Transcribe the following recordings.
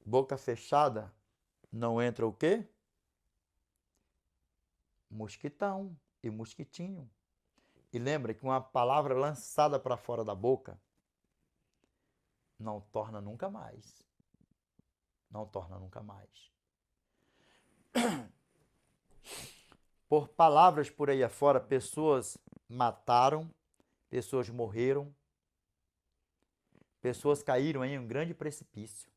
Boca fechada, não entra o quê? Mosquitão e mosquitinho. E lembra que uma palavra lançada para fora da boca não torna nunca mais. Não torna nunca mais. Por palavras por aí afora, pessoas mataram, pessoas morreram, pessoas caíram em um grande precipício.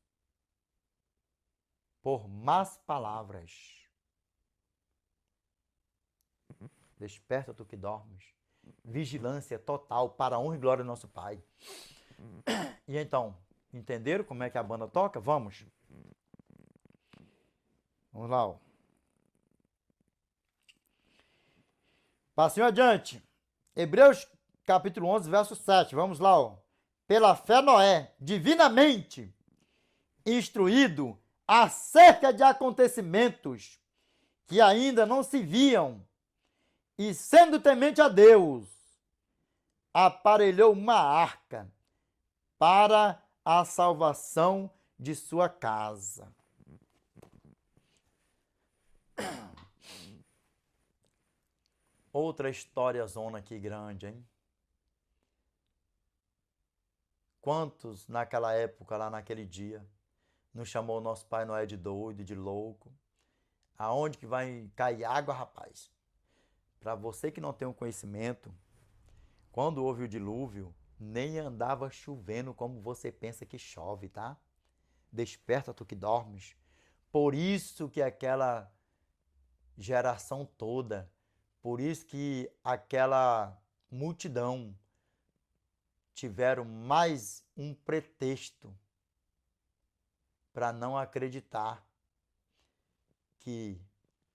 Por más palavras. Desperta tu que dormes. Vigilância total para a honra e glória do nosso Pai. E então, entenderam como é que a banda toca? Vamos. Vamos lá. Ó. Passinho adiante. Hebreus capítulo 11, verso 7. Vamos lá. Ó. Pela fé Noé, divinamente instruído acerca de acontecimentos que ainda não se viam, e sendo temente a Deus, aparelhou uma arca para a salvação de sua casa. Outra história zona aqui grande, hein? Quantos naquela época, lá naquele dia, nos chamou nosso Pai Noé de doido, de louco? Aonde que vai cair água, rapaz? Para você que não tem um conhecimento, quando houve o dilúvio, nem andava chovendo como você pensa que chove, tá? Desperta tu que dormes. Por isso que aquela geração toda, por isso que aquela multidão tiveram mais um pretexto para não acreditar que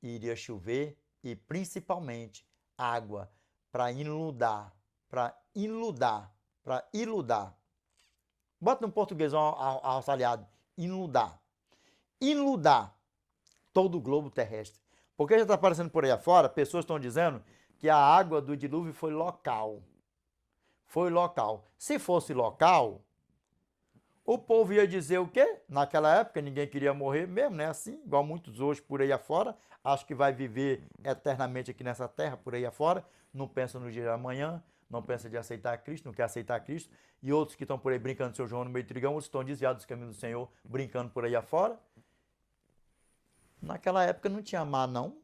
iria chover e principalmente água para inundar, para iludar, para iludar. Bota no português auxiliado, inundar. Inundar todo o globo terrestre. Porque já está aparecendo por aí afora, pessoas estão dizendo que a água do dilúvio foi local. Foi local. Se fosse local, o povo ia dizer o quê? Naquela época ninguém queria morrer mesmo, né? Assim, igual muitos hoje por aí afora, acho que vai viver eternamente aqui nessa terra, por aí afora, não pensa no dia de amanhã, não pensa de aceitar Cristo, não quer aceitar Cristo, e outros que estão por aí brincando do seu João no meio do trigão, outros estão desviados dos caminhos do Senhor, brincando por aí afora. Naquela época não tinha mar, não.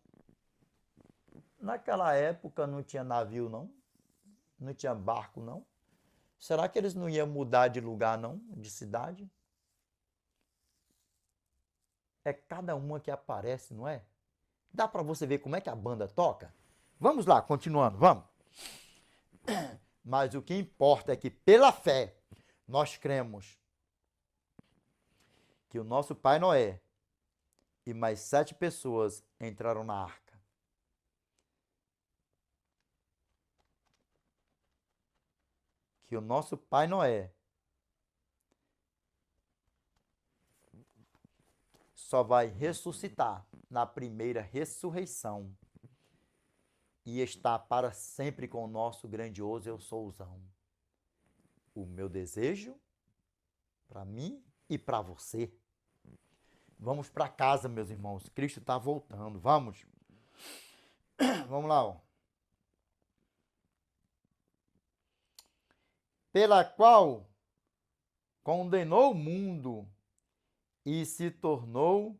Naquela época não tinha navio, não. Não tinha barco, não. Será que eles não iam mudar de lugar, não? De cidade? É cada uma que aparece, não é? Dá para você ver como é que a banda toca? Vamos lá, continuando, vamos. Mas o que importa é que pela fé nós cremos que o nosso pai Noé e mais 7 pessoas entraram na arca. Que o nosso pai Noé só vai ressuscitar na primeira ressurreição e está para sempre com o nosso grandioso Eu Souzão. O meu desejo para mim e para você. Vamos para casa, meus irmãos. Cristo está voltando. Vamos. Vamos lá. Ó. Pela qual condenou o mundo e se tornou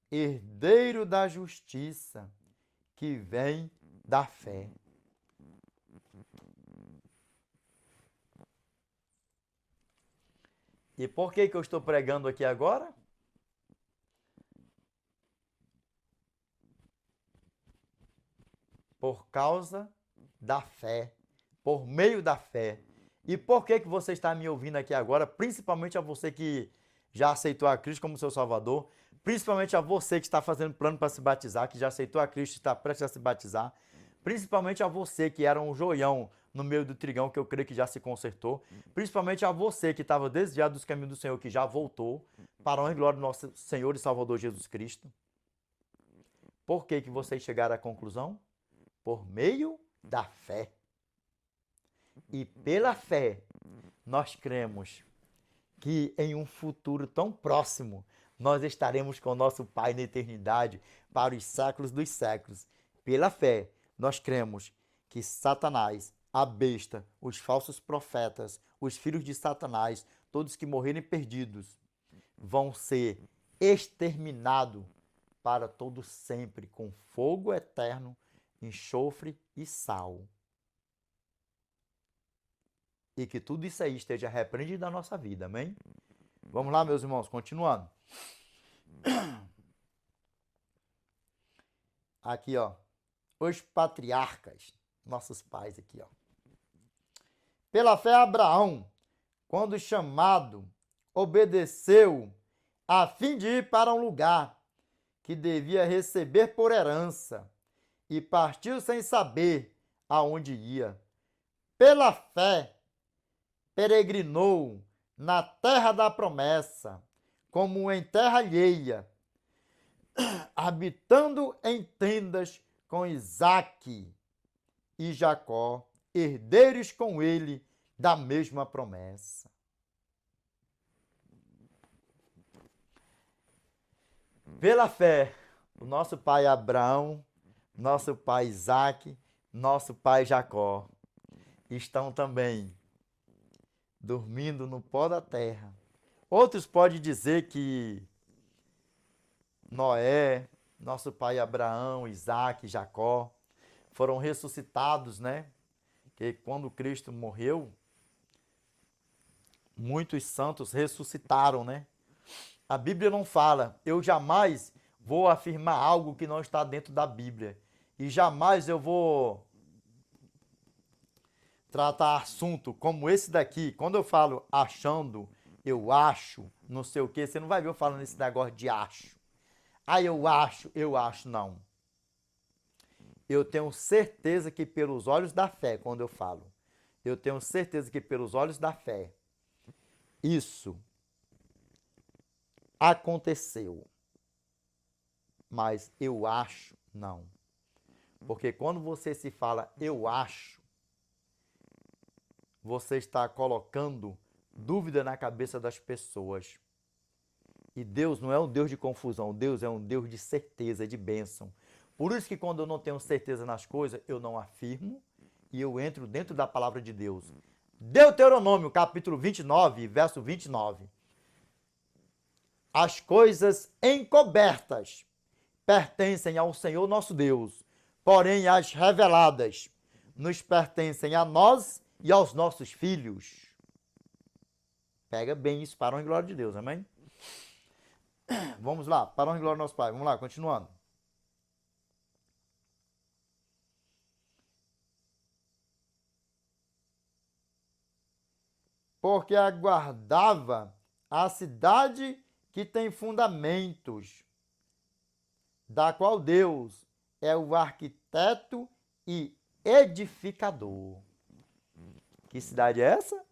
herdeiro da justiça que vem da fé. E por que eu estou pregando aqui agora? Por causa da fé, por meio da fé. E por que você está me ouvindo aqui agora? Principalmente a você que já aceitou a Cristo como seu Salvador, principalmente a você que está fazendo plano para se batizar, que já aceitou a Cristo e está prestes a se batizar, principalmente a você que era um joião no meio do trigão, que eu creio que já se consertou, principalmente a você que estava desviado dos caminhos do Senhor, que já voltou, para a honra e glória do nosso Senhor e Salvador Jesus Cristo. Por que vocês chegaram à conclusão? Por meio da fé. E pela fé, nós cremos que em um futuro tão próximo nós estaremos com nosso Pai na eternidade para os séculos dos séculos. Pela fé, nós cremos que Satanás, a besta, os falsos profetas, os filhos de Satanás, todos que morrerem perdidos, vão ser exterminados para todo sempre com fogo eterno, enxofre e sal. E que tudo isso aí esteja repreendido da nossa vida, amém? Vamos lá, meus irmãos, continuando. Aqui, ó, os patriarcas, nossos pais aqui, ó. Pela fé, Abraão, quando chamado, obedeceu a fim de ir para um lugar que devia receber por herança e partiu sem saber aonde ia. Pela fé, peregrinou na terra da promessa, como em terra alheia, habitando em tendas com Isaque e Jacó, herdeiros com ele da mesma promessa. Pela fé, o nosso pai Abraão, nosso pai Isaque, nosso pai Jacó estão também dormindo no pó da terra. Outros podem dizer que Noé, nosso pai Abraão, Isaque, Jacó foram ressuscitados, né? Que quando Cristo morreu, muitos santos ressuscitaram, né? A Bíblia não fala. Eu jamais vou afirmar algo que não está dentro da Bíblia. E jamais eu vou tratar assunto como esse daqui. Quando eu falo achando, eu acho, não sei o quê, você não vai ver eu falando esse negócio de acho. Ah, eu acho, não. Eu tenho certeza que pelos olhos da fé, quando eu falo, eu tenho certeza que pelos olhos da fé, isso aconteceu. Mas eu acho, não. Porque quando você se fala eu acho, você está colocando dúvida na cabeça das pessoas. E Deus não é um Deus de confusão, Deus é um Deus de certeza, de bênção. Por isso que quando eu não tenho certeza nas coisas, eu não afirmo e eu entro dentro da palavra de Deus. Deuteronômio, capítulo 29, verso 29. As coisas encobertas pertencem ao Senhor nosso Deus, porém as reveladas nos pertencem a nós e aos nossos filhos. Pega bem isso para a honra e glória de Deus, amém? Vamos lá, para a honra e glória do nosso Pai. Vamos lá, continuando. Porque aguardava a cidade que tem fundamentos, da qual Deus é o arquiteto e edificador. Que cidade é essa?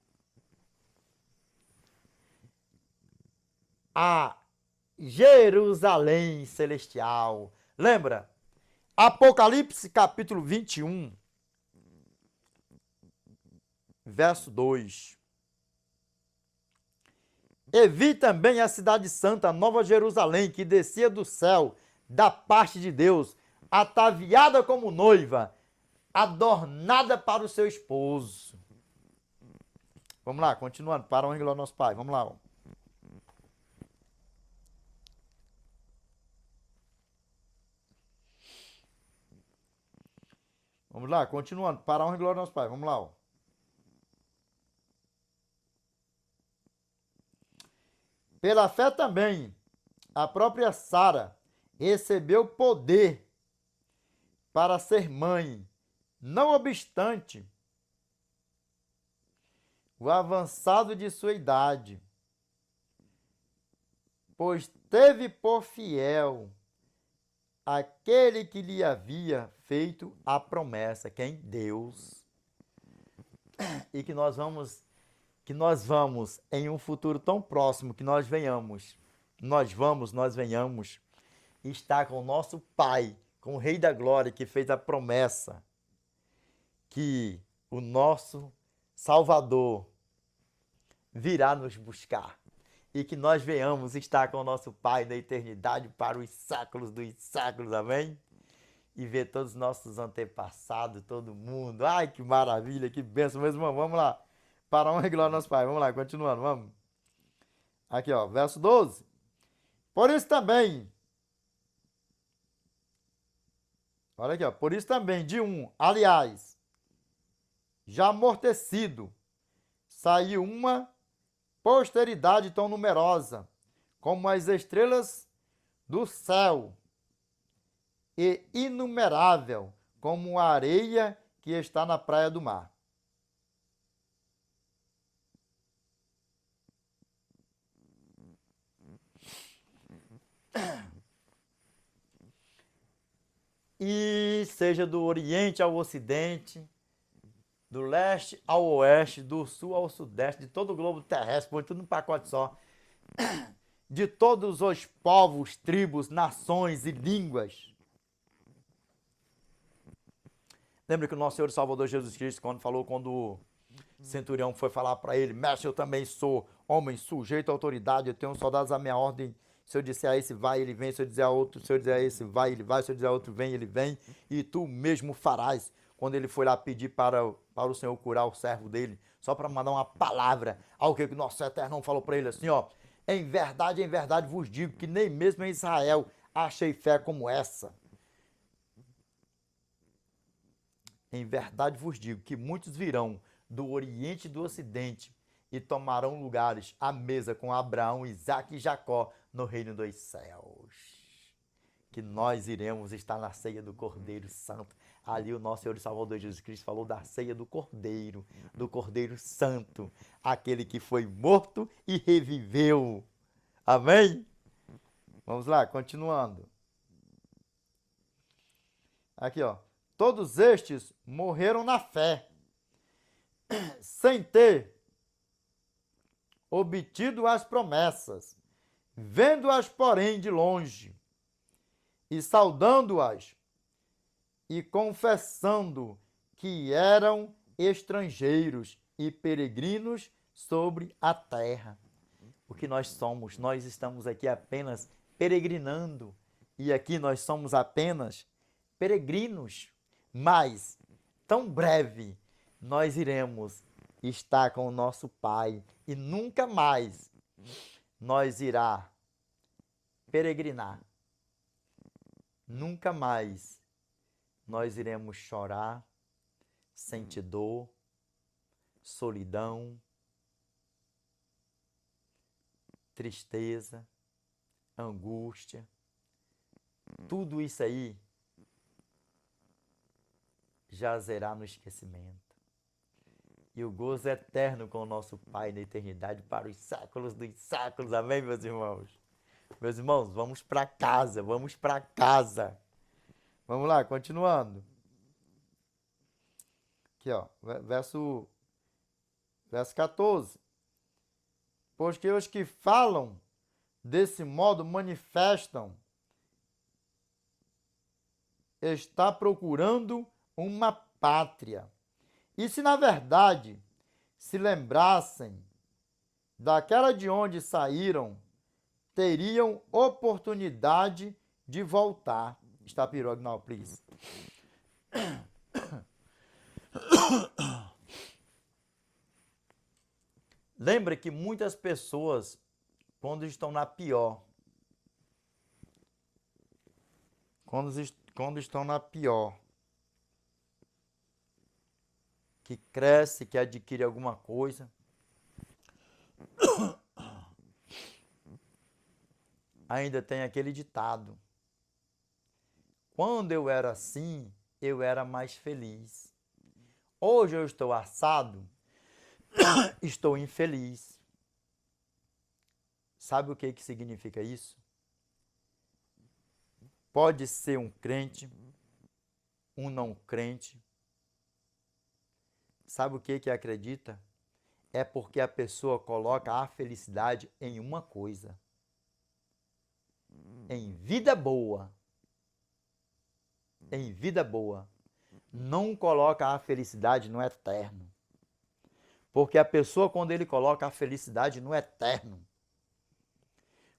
A Jerusalém celestial. Lembra? Apocalipse capítulo 21, verso 2. E vi também a cidade santa, a Nova Jerusalém, que descia do céu, da parte de Deus, ataviada como noiva, adornada para o seu esposo. Vamos lá, continuando, para a honra e glória do nosso Pai. Vamos lá. Ó. Vamos lá, continuando, para a honra e glória do nosso Pai. Vamos lá. Ó. Pela fé também, a própria Sara recebeu poder para ser mãe, não obstante o avançado de sua idade, pois teve por fiel aquele que lhe havia feito a promessa, quem? Deus. E que nós vamos em um futuro tão próximo que nós venhamos, nós venhamos estar com o nosso Pai, com o Rei da Glória que fez a promessa que o nosso Salvador virá nos buscar. e que nós venhamos estar com o nosso Pai na eternidade para os séculos dos séculos, amém? E ver todos os nossos antepassados, todo mundo. Ai, que maravilha, que bênção, meus irmãos. Vamos lá. Para a honra e glória ao nosso Pai. Vamos lá, continuando, vamos. Aqui, ó, verso 12. Por isso também, olha aqui, ó, por isso também, aliás, já amortecido, saiu uma posteridade tão numerosa como as estrelas do céu e inumerável como a areia que está na praia do mar. E seja do Oriente ao Ocidente, do leste ao oeste, do sul ao sudeste, de todo o globo terrestre, põe tudo num pacote só, de todos os povos, tribos, nações e línguas. Lembra que o nosso Senhor e Salvador Jesus Cristo, quando o centurião foi falar para ele, mestre, eu também sou homem sujeito à autoridade, eu tenho soldados à minha ordem, se eu disser a esse vai, ele vem, se eu disser a outro, se eu disser a esse vai, ele vai, se eu disser a outro vem, ele vem, e tu mesmo farás. Quando ele foi lá pedir para o Senhor curar o servo dele, só para mandar uma palavra, ao que o nosso Eterno falou para ele assim, ó, em verdade vos digo que nem mesmo em Israel achei fé como essa. Em verdade vos digo que muitos virão do Oriente e do Ocidente e tomarão lugares à mesa com Abraão, Isaque e Jacó no reino dos céus. Que nós iremos estar na ceia do Cordeiro Santo. Ali o nosso Senhor e Salvador Jesus Cristo falou da ceia do Cordeiro Santo, aquele que foi morto e reviveu. Amém? Vamos lá, continuando. Aqui, ó. Todos estes morreram na fé, sem ter obtido as promessas, vendo-as, porém, de longe, e saudando-as, e confessando que eram estrangeiros e peregrinos sobre a terra. O que nós somos, nós estamos aqui apenas peregrinando, e aqui nós somos apenas peregrinos, mas tão breve nós iremos estar com o nosso Pai e nunca mais nós irá peregrinar. Nunca mais nós iremos chorar, sentir dor, solidão, tristeza, angústia. Tudo isso aí jazerá no esquecimento. E o gozo eterno com o nosso Pai na eternidade para os séculos dos séculos. Amém, meus irmãos? Meus irmãos, vamos para casa, vamos para casa. Vamos lá, continuando. Aqui, ó, verso 14. Pois que os que falam desse modo manifestam está procurando uma pátria. E se na verdade se lembrassem daquela de onde saíram, teriam oportunidade de voltar. Stop it, now, please. Lembra que muitas pessoas, quando estão na pior, quando estão na pior, que cresce, que adquire alguma coisa, ainda tem aquele ditado: quando eu era assim, eu era mais feliz. Hoje eu estou assado, estou infeliz. Sabe o que significa isso? Pode ser um crente, um não crente. Sabe o que acredita? É porque a pessoa coloca a felicidade em uma coisa. Em vida boa. Em vida boa. Não coloca a felicidade no eterno. Porque a pessoa, quando ele coloca a felicidade no eterno,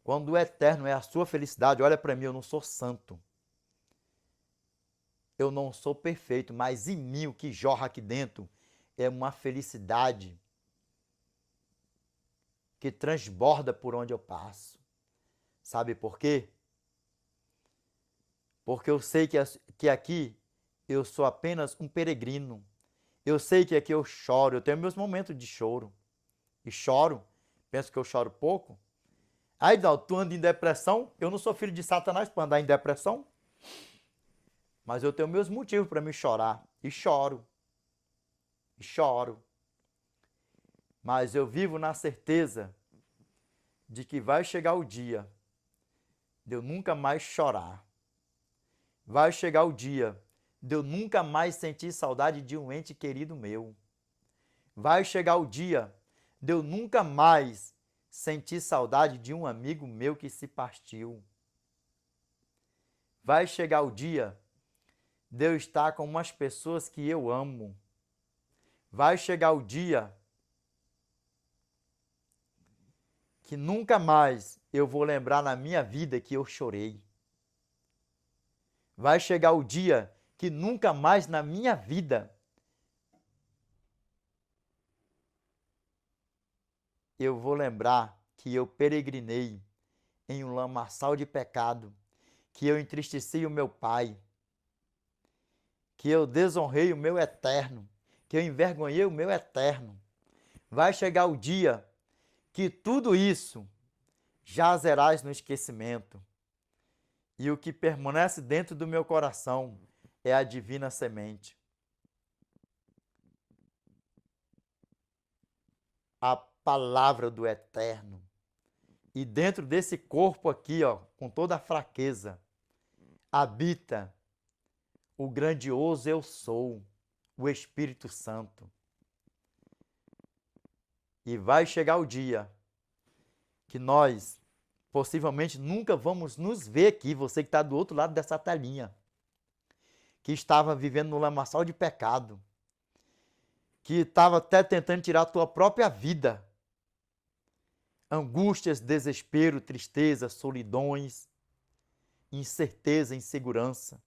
Quando o eterno é a sua felicidade, olha para mim, eu não sou santo. Eu não sou perfeito, mas em mim o que jorra aqui dentro é uma felicidade que transborda por onde eu passo. Sabe por quê? Porque eu sei que aqui eu sou apenas um peregrino. Eu sei que aqui eu choro, eu tenho meus momentos de choro. E choro, penso que eu choro pouco. Aí, não, tu anda em depressão, eu não sou filho de Satanás para andar em depressão, mas eu tenho meus motivos para me chorar. E choro, e choro. Mas eu vivo na certeza de que vai chegar o dia de eu nunca mais chorar. Vai chegar o dia de eu nunca mais sentir saudade de um ente querido meu. Vai chegar o dia de eu nunca mais sentir saudade de um amigo meu que se partiu. Vai chegar o dia de eu estar com umas pessoas que eu amo. Vai chegar o dia que nunca mais eu vou lembrar na minha vida que eu chorei. Vai chegar o dia que nunca mais na minha vida eu vou lembrar que eu peregrinei em um lamaçal de pecado, que eu entristeci o meu Pai, que eu desonrei o meu eterno, que eu envergonhei o meu eterno. Vai chegar o dia que tudo isso jazerás no esquecimento. E o que permanece dentro do meu coração é a divina semente. A palavra do eterno. E dentro desse corpo aqui, ó, com toda a fraqueza, habita o grandioso eu sou, o Espírito Santo. E vai chegar o dia que nós possivelmente nunca vamos nos ver aqui, você que está do outro lado dessa telinha, que estava vivendo no lamaçal de pecado, que estava até tentando tirar a tua própria vida. Angústias, desespero, tristeza, solidões, incerteza, insegurança.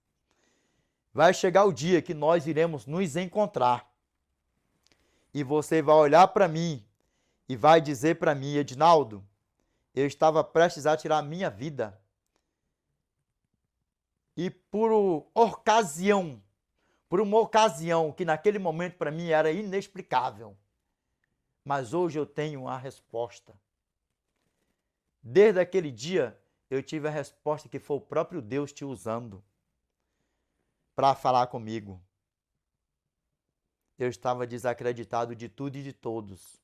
Vai chegar o dia que nós iremos nos encontrar. E você vai olhar para mim e vai dizer para mim, Edinaldo, eu estava prestes a tirar a minha vida. E por uma ocasião que naquele momento para mim era inexplicável, mas hoje eu tenho a resposta. Desde aquele dia eu tive a resposta que foi o próprio Deus te usando para falar comigo. Eu estava desacreditado de tudo e de todos,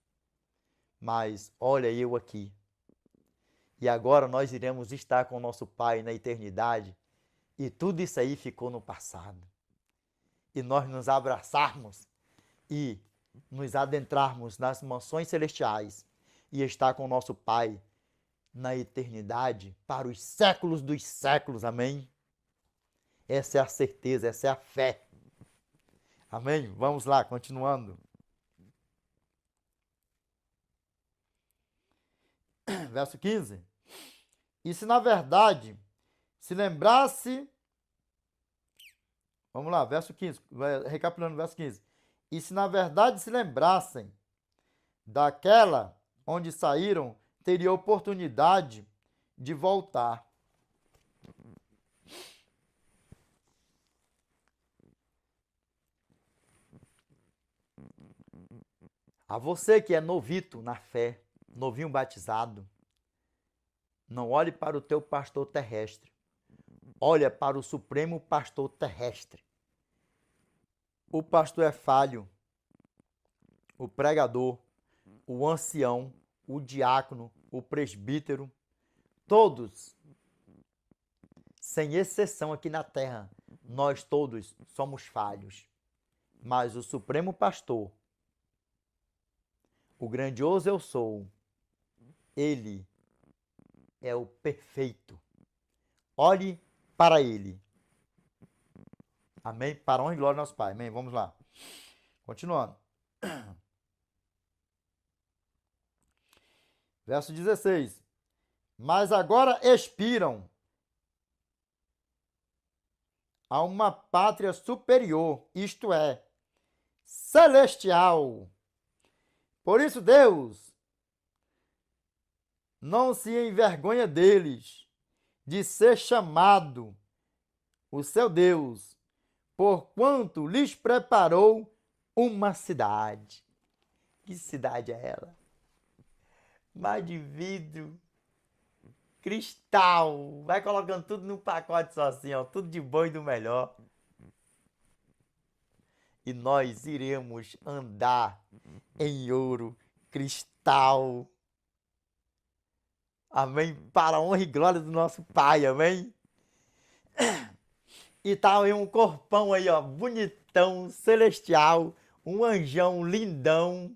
mas olha eu aqui. E agora nós iremos estar com o nosso Pai na eternidade e tudo isso aí ficou no passado. E nós nos abraçarmos e nos adentrarmos nas mansões celestiais e estar com o nosso Pai na eternidade para os séculos dos séculos. Amém? Essa é a certeza, essa é a fé. Amém? Vamos lá, continuando. Verso 15. E se na verdade se lembrasse... Vamos lá, verso 15. Recapitulando, verso 15. E se na verdade se lembrassem daquela onde saíram, teria oportunidade de voltar. A você que é novito na fé, novinho batizado, não olhe para o teu pastor terrestre. Olha para o supremo pastor terrestre. O pastor é falho, o pregador, o ancião, o diácono, o presbítero, todos, sem exceção aqui na terra, nós todos somos falhos. Mas o supremo pastor, o grandioso eu sou, ele é o perfeito. Olhe para ele. Amém? Para honra e glória ao nosso Pai. Amém? Vamos lá. Continuando. Verso 16. mas agora expiram a uma pátria superior, isto é, celestial. Por isso, Deus não se envergonha deles, de ser chamado o seu Deus, porquanto lhes preparou uma cidade. Que cidade é ela? Mar de vidro, cristal, vai colocando tudo num pacote só assim, ó, tudo de bom e do melhor. E nós iremos andar em ouro, cristal. Amém? Para a honra e glória do nosso Pai, amém? E tá aí um corpão aí, ó, bonitão, celestial, um anjão lindão.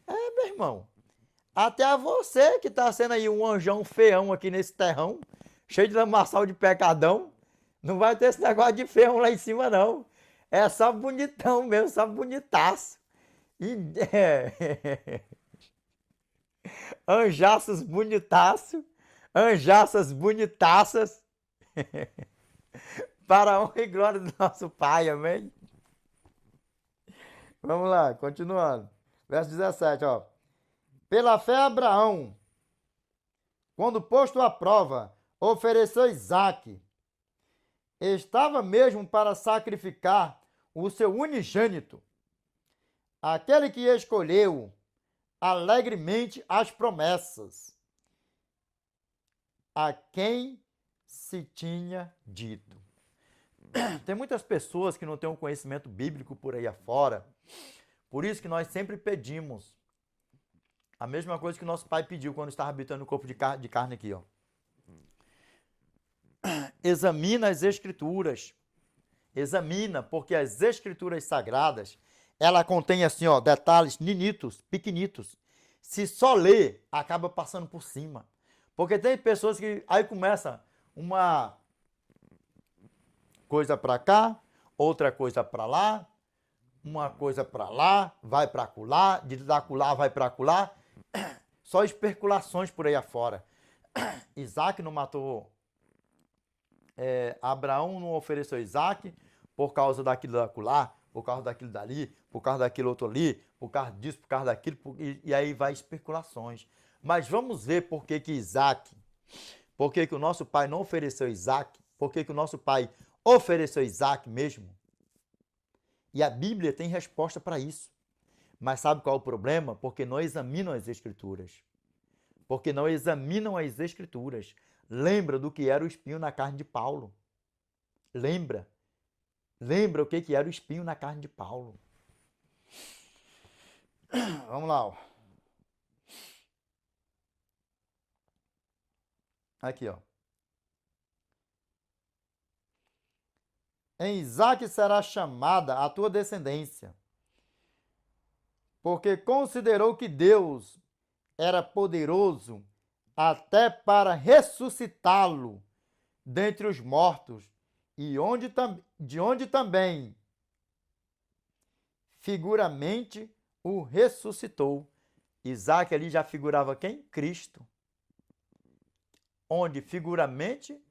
É, meu irmão, até você que tá sendo aí um anjão feião aqui nesse terrão, cheio de lamaçal de pecadão, não vai ter esse negócio de feião lá em cima, não. É só bonitão mesmo, só bonitaço. E, anjaços bonitaço, anjaças bonitaças, para a honra e glória do nosso Pai, amém? Vamos lá, continuando. Verso 17, ó. Pela fé, Abraão, quando posto à prova, ofereceu Isaque. Estava mesmo para sacrificar o seu unigênito, aquele que escolheu alegremente as promessas, a quem se tinha dito. Tem muitas pessoas que não têm um conhecimento bíblico por aí afora, por isso que nós sempre pedimos a mesma coisa que o nosso pai pediu quando estava habitando o corpo de carne aqui, ó. Examina as escrituras. Examina, porque as escrituras sagradas, ela contém assim, ó, detalhes ninitos, pequenitos. Se só ler, acaba passando por cima. Porque tem pessoas que aí começa uma coisa para cá, outra coisa para lá, uma coisa para lá, vai para acolá, de acolá vai para acolá. Só especulações por aí afora. Isaac não matou, Abraão não ofereceu Isaac por causa daquilo da acolá, por causa daquilo dali, por causa daquilo outro ali, por causa disso, por causa daquilo, e aí vai especulações. Mas vamos ver por que Isaac, por que o nosso pai não ofereceu Isaac, por que o nosso pai ofereceu Isaac mesmo. E a Bíblia tem resposta para isso. Mas sabe qual é o problema? Porque não examinam as Escrituras. Porque não examinam as Escrituras. Lembra do que era o espinho na carne de Paulo. Lembra. Lembra o que era o espinho na carne de Paulo. Vamos lá. Ó. Aqui, ó. Em Isaque será chamada a tua descendência, porque considerou que Deus era poderoso até para ressuscitá-lo dentre os mortos, e de onde também figuramente o ressuscitou. Isaque ali já figurava quem? Cristo. Onde figuramente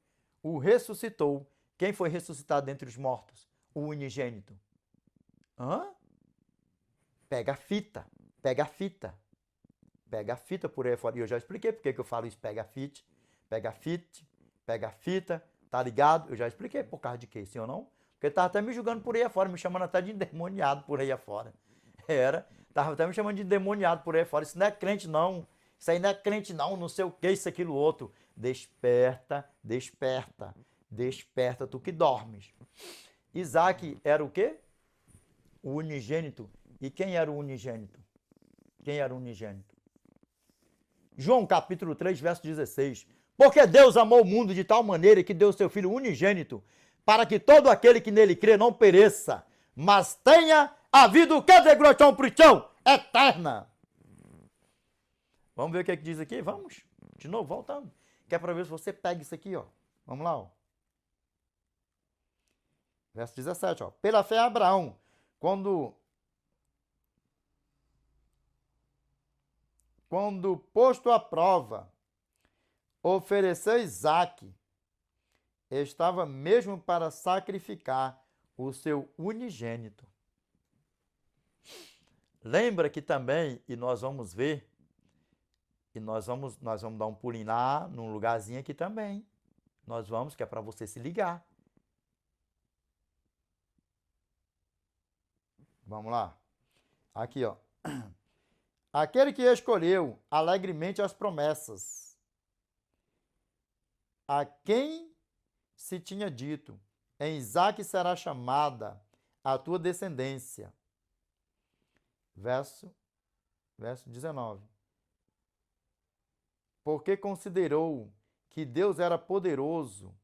o ressuscitou. Quem foi ressuscitado dentre os mortos? O unigênito. Hã? Pega a fita, pega a fita. Pega a fita por aí fora. E eu já expliquei porque que eu falo isso, pega a fita, pega a fita, pega a fita, tá ligado? Eu já expliquei por causa de quê, sim ou não? Porque ele tava até me julgando por aí afora, me chamando até de endemoniado por aí afora. Tava até me chamando de endemoniado por aí afora. Isso não é crente não, isso aí não é crente não, não sei o que, isso, aquilo, outro. Desperta, desperta, desperta tu que dormes. Isaque era o quê? O unigênito. E quem era o unigênito? Quem era o unigênito? João capítulo 3, verso 16. Porque Deus amou o mundo de tal maneira que deu seu Filho unigênito, para que todo aquele que nele crê não pereça, mas tenha a vida, o que de grochão prichão? Eterna. Vamos ver o que diz aqui? Vamos. De novo, voltando. Que é para ver se você pega isso aqui, ó. Vamos lá, ó. Verso 17, ó. Pela fé Abraão, quando posto à prova, ofereceu Isaque, estava mesmo para sacrificar o seu unigênito. Lembra que também, e nós vamos ver, e nós vamos dar um pulinho lá, num lugarzinho aqui também. Nós vamos, que é para você se ligar. Vamos lá. Aqui, ó. Aquele que escolheu alegremente as promessas, a quem se tinha dito, em Isaque será chamada a tua descendência. Verso 19. Porque considerou que Deus era poderoso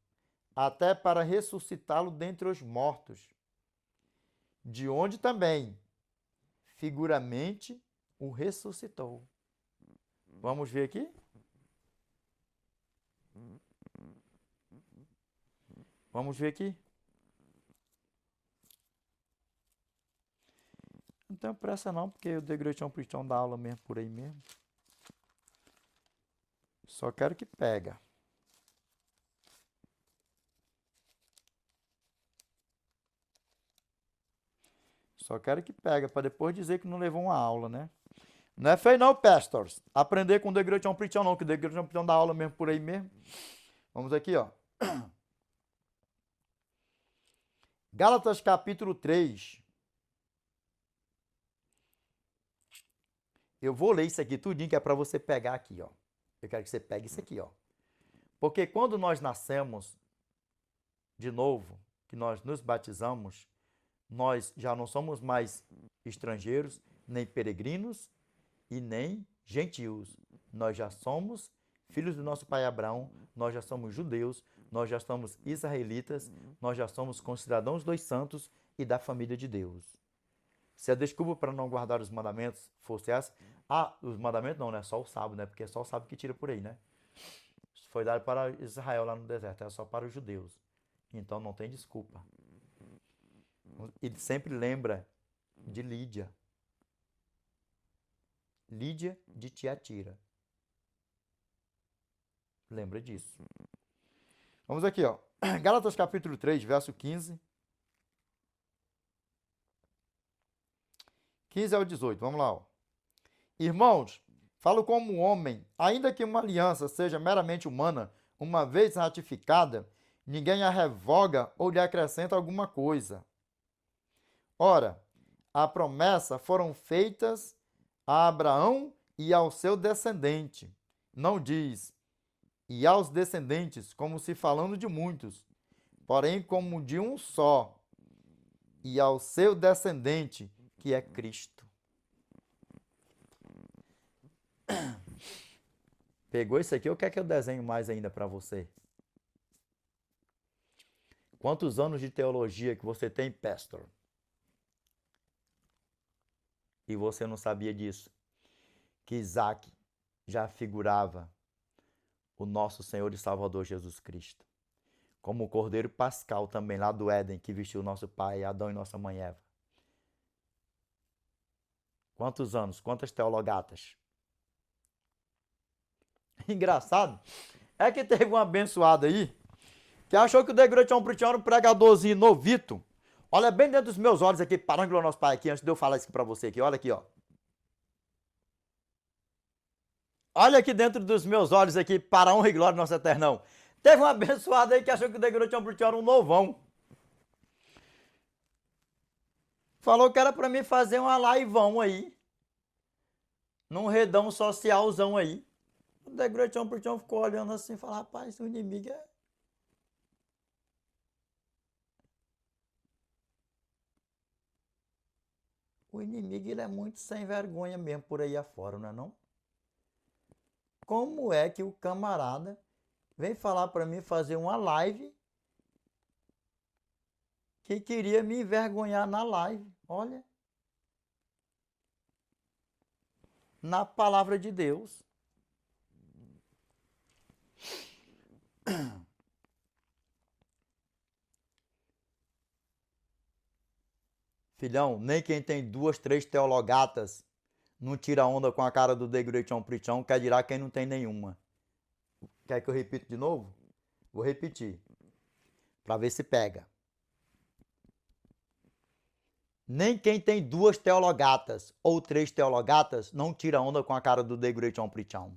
até para ressuscitá-lo dentre os mortos, de onde também, figuramente, o ressuscitou. Vamos ver aqui? Vamos ver aqui? Não tenho pressa não, porque o Degretião Cristão dá aula mesmo por aí mesmo. Só quero que pega. Só quero que pega, para depois dizer que não levou uma aula, né? Não é feio não, pastors. Aprender com o Degretião Cristão não, que o Degretião Cristão dá aula mesmo por aí mesmo. Vamos aqui, ó. Gálatas capítulo 3. Eu vou ler isso aqui tudinho, que é para você pegar aqui, ó. Eu quero que você pegue isso aqui, ó. Porque quando nós nascemos de novo, que nós nos batizamos, nós já não somos mais estrangeiros, nem peregrinos e nem gentios. Nós já somos filhos do nosso pai Abraão, nós já somos judeus, nós já somos israelitas, nós já somos concidadãos dos santos e da família de Deus. Se a desculpa para não guardar os mandamentos fosse essa, os mandamentos não, né? Só o sábado, né? Porque é só o sábado que tira por aí, né? Foi dado para Israel lá no deserto, é só para os judeus. Então não tem desculpa. Ele sempre lembra de Lídia. Lídia de Tiatira. Lembra disso. Vamos aqui, ó. Gálatas capítulo 3, verso 15. 15 ao 18, vamos lá, ó. Irmãos, falo como homem, ainda que uma aliança seja meramente humana, uma vez ratificada, ninguém a revoga ou lhe acrescenta alguma coisa. Ora, a promessa foram feitas a Abraão e ao seu descendente. Não diz, e aos descendentes, como se falando de muitos, porém como de um só, e ao seu descendente, que é Cristo. Pegou isso aqui? Ou quer que eu desenho mais ainda para você? Quantos anos de teologia que você tem, pastor? E você não sabia disso? Que Isaac já figurava o nosso Senhor e Salvador Jesus Cristo. Como o Cordeiro Pascal também, lá do Éden, que vestiu nosso pai Adão e nossa mãe Eva. Quantos anos? Quantas teologatas? Engraçado é que teve um abençoado aí que achou que o Degretião Cristão era um pregadorzinho novito. Olha bem dentro dos meus olhos aqui, parando pelo nosso pai aqui, antes de eu falar isso aqui pra você aqui. Olha aqui, ó. Olha aqui dentro dos meus olhos aqui, para a honra e glória do nosso Eternão. Teve um abençoado aí que achou que o Degretião Cristão era um novão. Falou que era pra mim fazer uma liveão aí. Num redão socialzão aí. O Degretião Cristão ficou olhando assim e falou, rapaz, o inimigo é... O inimigo, ele é muito sem vergonha mesmo por aí afora, não é não? Como é que o camarada vem falar para mim fazer uma live que queria me envergonhar na live? Olha. Na palavra de Deus. Filhão, nem quem tem 2, 3 teologatas não tira onda com a cara do Degretião Cristão, quer dirá quem não tem nenhuma. Quer que eu repita de novo? Vou repetir, para ver se pega. Nem quem tem 2 teologatas ou 3 teologatas não tira onda com a cara do The Great Omprichão.